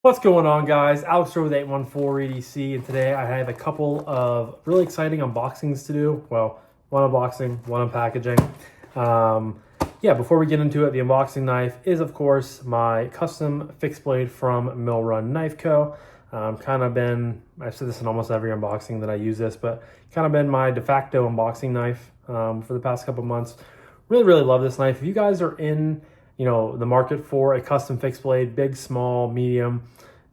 What's going on, guys? Alex here with 814 EDC, and today I have a couple of really exciting unboxings to do. Well, one unboxing, one unpackaging. Yeah, before we get into it, the unboxing knife is, of course, my custom fixed blade from Mill Run Knife Co. I've said this in almost every unboxing that I use this, but kind of been my de facto unboxing knife for the past couple months. Really love this knife. If you guys are in the market for a custom fixed blade, big, small, medium,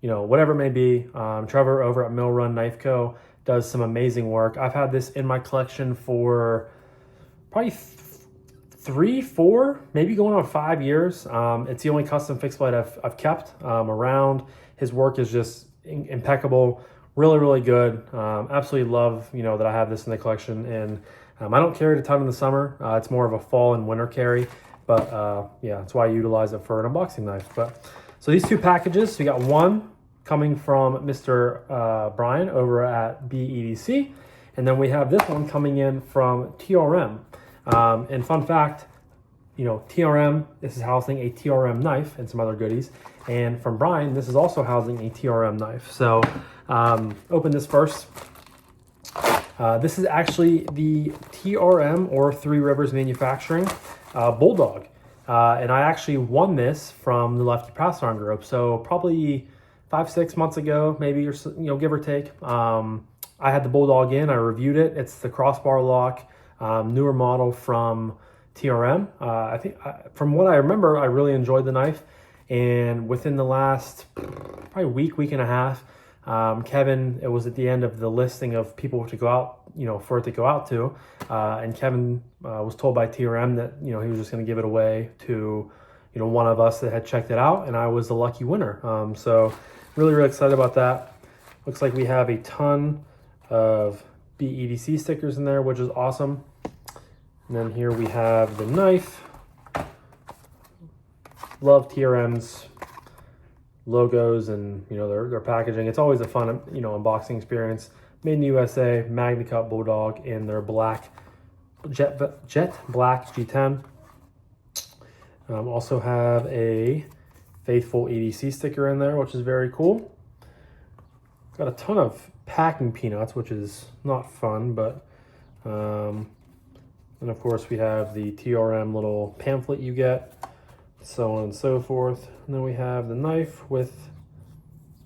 whatever it may be, Trevor over at Mill Run Knife Co. does some amazing work. I've had this in my collection for probably 3, 4, maybe going on 5 years. It's the only custom fixed blade I've kept around. His work is just impeccable, really good. Absolutely love that I have this in the collection, and I don't carry it a ton in the summer. It's more of a fall and winter carry. But yeah, that's why I utilize it for an unboxing knife. So these two packages, we got one coming from Mr. Brian over at BEDC, and then we have this one coming in from TRM. And fun fact, TRM, this is housing a TRM knife and some other goodies. And from Brian, this is also housing a TRM knife. So open this first. This is actually the TRM, or Three Rivers Manufacturing, Bulldog. And I actually won this from the Lefty passaround group. So probably 5-6 months ago, maybe, or give or take. I had the Bulldog in, I reviewed it. It's the crossbar lock, newer model from TRM. I think from what I remember, I really enjoyed the knife. And within the last probably week and a half, Kevin, it was at the end of the listing of people to go out, for it to go out to, and Kevin was told by TRM that he was just going to give it away to one of us that had checked it out, and I was the lucky winner. So really excited about that. Looks like we have a ton of BEDC stickers in there, which is awesome. And then here we have the knife. Love TRM's logos and their packaging. It's always a fun unboxing experience. Made in the USA, Magna Cut Bulldog in their black jet black G10. Also have a faithful EDC sticker in there, which is very cool. Got a ton of packing peanuts, which is not fun, but and of course we have the TRM little pamphlet you get, so on and so forth. And then we have the knife with,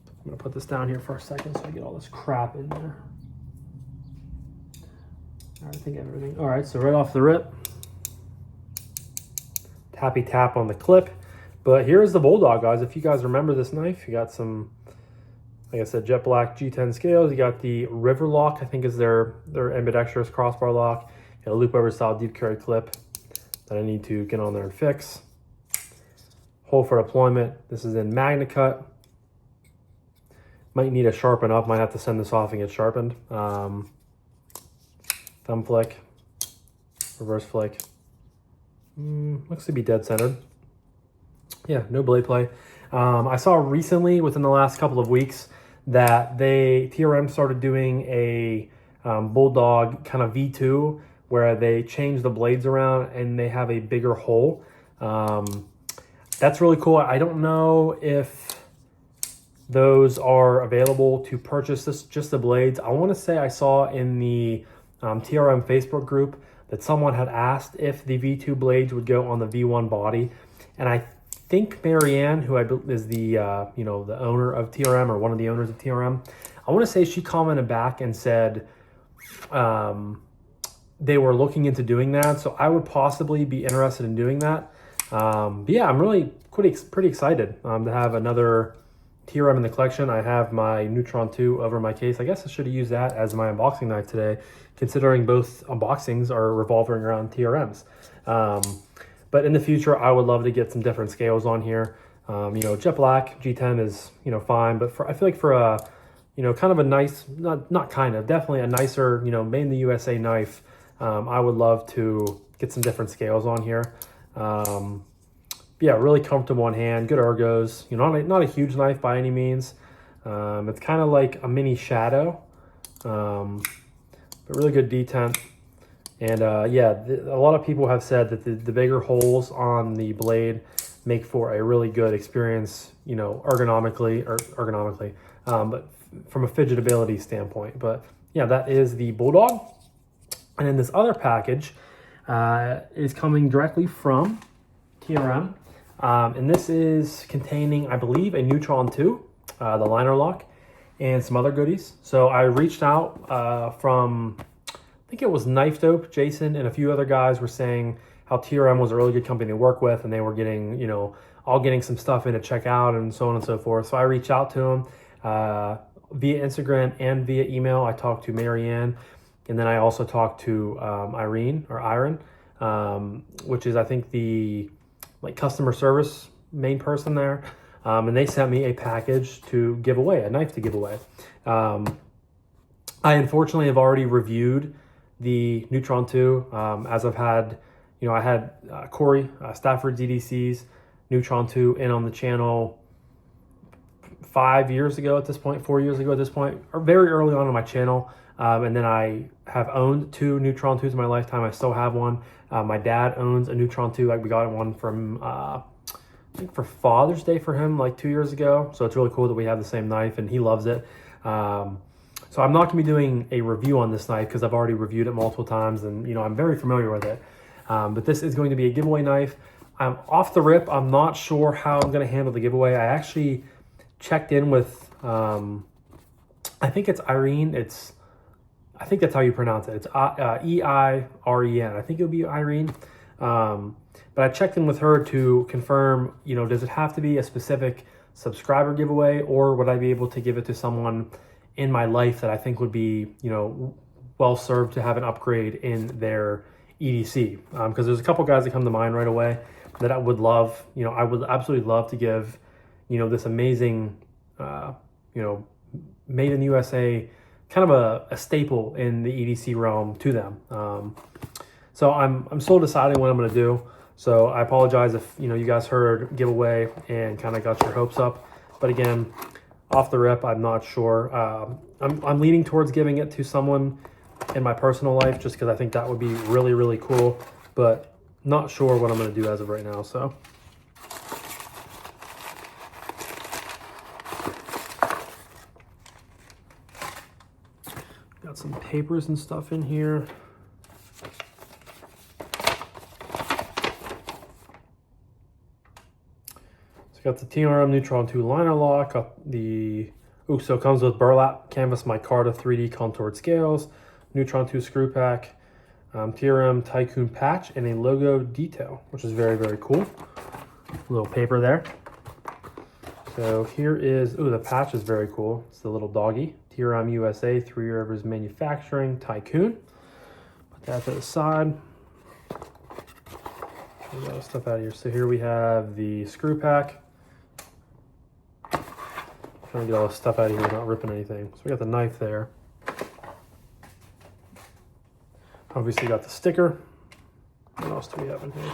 I'm gonna put this down here for a second so I get all this crap in there. All right, I think I have everything. All right, so right off the rip, tappy tap on the clip. But here's the Bulldog, guys. If you guys remember this knife, you got some, like I said, jet black G10 scales. You got the River Lock, I think is their ambidextrous crossbar lock. You got a loop over style deep carry clip that I need to get on there and fix. Hole for deployment. This is in Magna Cut. Might need a sharpen up. Might have to send this off and get sharpened. Thumb flick. Reverse flick. Looks to be dead centered. Yeah, no blade play. I saw recently, within the last couple of weeks, that TRM started doing a Bulldog kind of V2 where they change the blades around and they have a bigger hole. That's really cool. I don't know if those are available to purchase, just the blades. I want to say I saw in the TRM Facebook group that someone had asked if the V2 blades would go on the V1 body. And I think Marianne, who is the the owner of TRM, or one of the owners of TRM, I want to say she commented back and said they were looking into doing that. So I would possibly be interested in doing that. But yeah, I'm really pretty excited to have another TRM in the collection. I have my Neutron 2 over my case. I guess I should have used that as my unboxing knife today, considering both unboxings are revolving around TRMs. But in the future, I would love to get some different scales on here. Jet black G10 is fine, but I feel like for a kind of a nice, definitely a nicer made in the USA knife, I would love to get some different scales on here. Yeah, really comfortable in hand, good ergos. Not a huge knife by any means. It's kind of like a mini Shadow, but really good detent. And yeah, a lot of people have said that the bigger holes on the blade make for a really good experience, you know, ergonomically, but from a fidgetability standpoint. But yeah, that is the Bulldog. And then this other package is coming directly from TRM. And this is containing, I believe, a Neutron 2, the liner lock, and some other goodies. So I reached out from, I think it was Knife Dope, Jason, and a few other guys were saying how TRM was a really good company to work with, and they were getting, you know, all getting some stuff in to check out and so on and so forth. So I reached out to them via Instagram and via email. I talked to Marianne, and then I also talked to Iron, which is, I think, the customer service main person there. And they sent me a package to give away, a knife to give away. I unfortunately have already reviewed the Neutron 2, as I've had, you know, I had Corey, Stafford DDC's Neutron 2 in on the channel 4 years ago at this point, or very early on in my channel. And then I have owned 2 Neutron 2s in my lifetime. I still have one. My dad owns a Neutron 2. Like, we got one from, I think for Father's Day for him, like 2 years ago. So it's really cool that we have the same knife, and he loves it. So I'm not gonna be doing a review on this knife because I've already reviewed it multiple times, and, you know, I'm very familiar with it. But this is going to be a giveaway knife. I'm off the rip. I'm not sure how I'm gonna handle the giveaway. I actually checked in with, I think it's Irene. I think that's how you pronounce it. It's E-I-R-E-N. I think it'll be Irene. But I checked in with her to confirm, you know, does it have to be a specific subscriber giveaway, or would I be able to give it to someone in my life that I think would be, you know, well served to have an upgrade in their EDC? Because there's a couple guys that come to mind right away that I would love, you know, I would absolutely love to give, you know, this amazing, you know, made in the USA, kind of a staple in the EDC realm to them. So I'm still deciding what I'm going to do. So I apologize if, you know, you guys heard giveaway and kind of got your hopes up. But again, off the rip, I'm not sure. I'm leaning towards giving it to someone in my personal life just because I think that would be really, really cool. But not sure what I'm going to do as of right now. So. Got some papers and stuff in here. So got the TRM Neutron 2 liner lock, got the, so it comes with burlap canvas micarta 3D contoured scales, Neutron 2 screw pack, TRM Tycoon patch, and a logo detail, which is very, very cool. A little paper there. So here is, the patch is very cool. It's the little doggy. TRM USA, Three Rivers Manufacturing, Tycoon. Put that to the side. Get all the stuff out of here. So here we have the screw pack. Trying to get all the stuff out of here without ripping anything. So we got the knife there. Obviously got the sticker. What else do we have in here?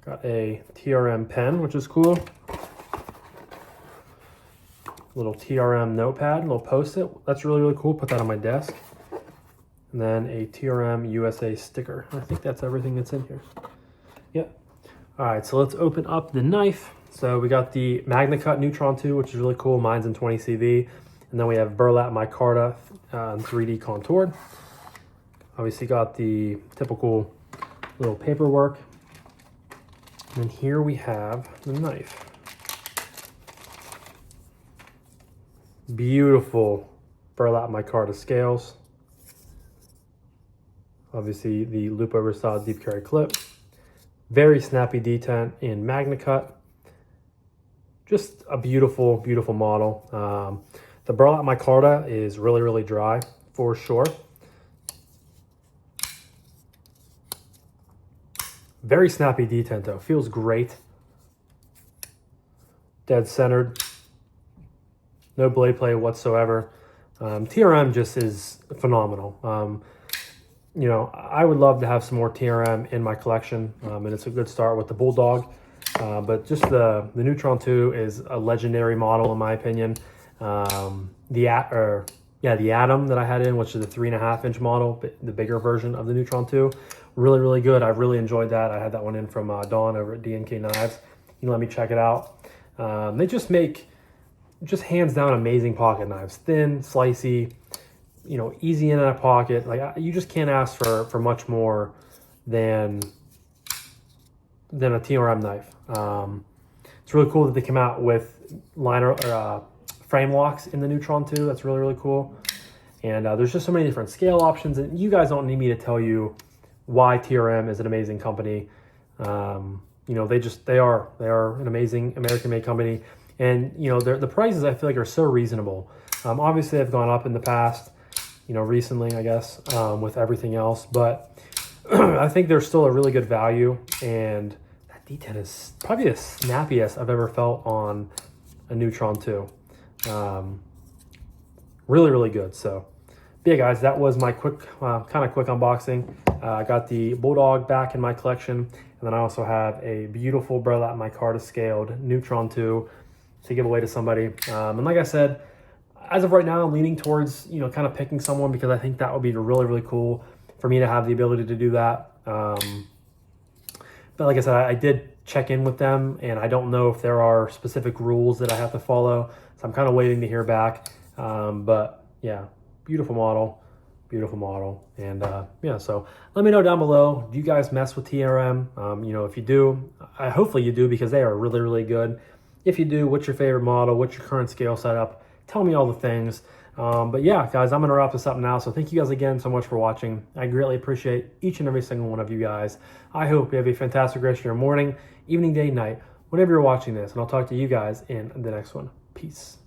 Got a TRM pen, which is cool. Little TRM notepad, little post-it. That's really, really cool. Put that on my desk. And then a TRM USA sticker. I think that's everything that's in here. Yep. All right, so let's open up the knife. So we got the MagnaCut Neutron 2, which is really cool. Mine's in 20 CV. And then we have burlap micarta 3D contoured. Obviously got the typical little paperwork. And here we have the knife. Beautiful burlap micarta scales. Obviously the loop over saw deep carry clip. Very snappy detent in MagnaCut. Just a beautiful, beautiful model. The burlap micarta is really, really dry for sure. Very snappy detent though, feels great. Dead centered. No blade play whatsoever. TRM just is phenomenal. You know, I would love to have some more TRM in my collection, and it's a good start with the Bulldog. But just the Neutron 2 is a legendary model in my opinion. The Atom that I had in, which is the 3.5-inch model, the bigger version of the Neutron 2, really, really good. I really enjoyed that. I had that one in from Dawn over at DNK Knives. You can let me check it out. They just make, just hands down, amazing pocket knives. Thin, slicey, you know, easy in and out of pocket. Like, you just can't ask for much more than a TRM knife. It's really cool that they came out with liner or frame locks in the Neutron too. That's really, really cool. And there's just so many different scale options, and you guys don't need me to tell you why TRM is an amazing company. You know, they are an amazing American-made company, and you know, the prices I feel like are so reasonable. Obviously, they've gone up in the past, you know, recently, I guess, with everything else, but I think they're still a really good value, and that D10 is probably the snappiest I've ever felt on a Neutron 2. Really, really good. So, but yeah, guys, that was my quick, kind of quick unboxing. I got the Bulldog back in my collection, and then I also have a beautiful Burlap in my card scaled Neutron 2 to give away to somebody. And like I said, as of right now, I'm leaning towards, you know, kind of picking someone, because I think that would be really, really cool for me to have the ability to do that. But like I said, I did check in with them, and I don't know if there are specific rules that I have to follow. So I'm kind of waiting to hear back. But yeah, beautiful model. And yeah, so let me know down below, do you guys mess with TRM? You know, if you do, hopefully you do, because they are really, really good. If you do, what's your favorite model? What's your current scale setup? Tell me all the things. But yeah, guys, I'm going to wrap this up now. So thank you guys again so much for watching. I greatly appreciate each and every single one of you guys. I hope you have a fantastic rest of your morning, evening, day, night, whenever you're watching this. And I'll talk to you guys in the next one. Peace.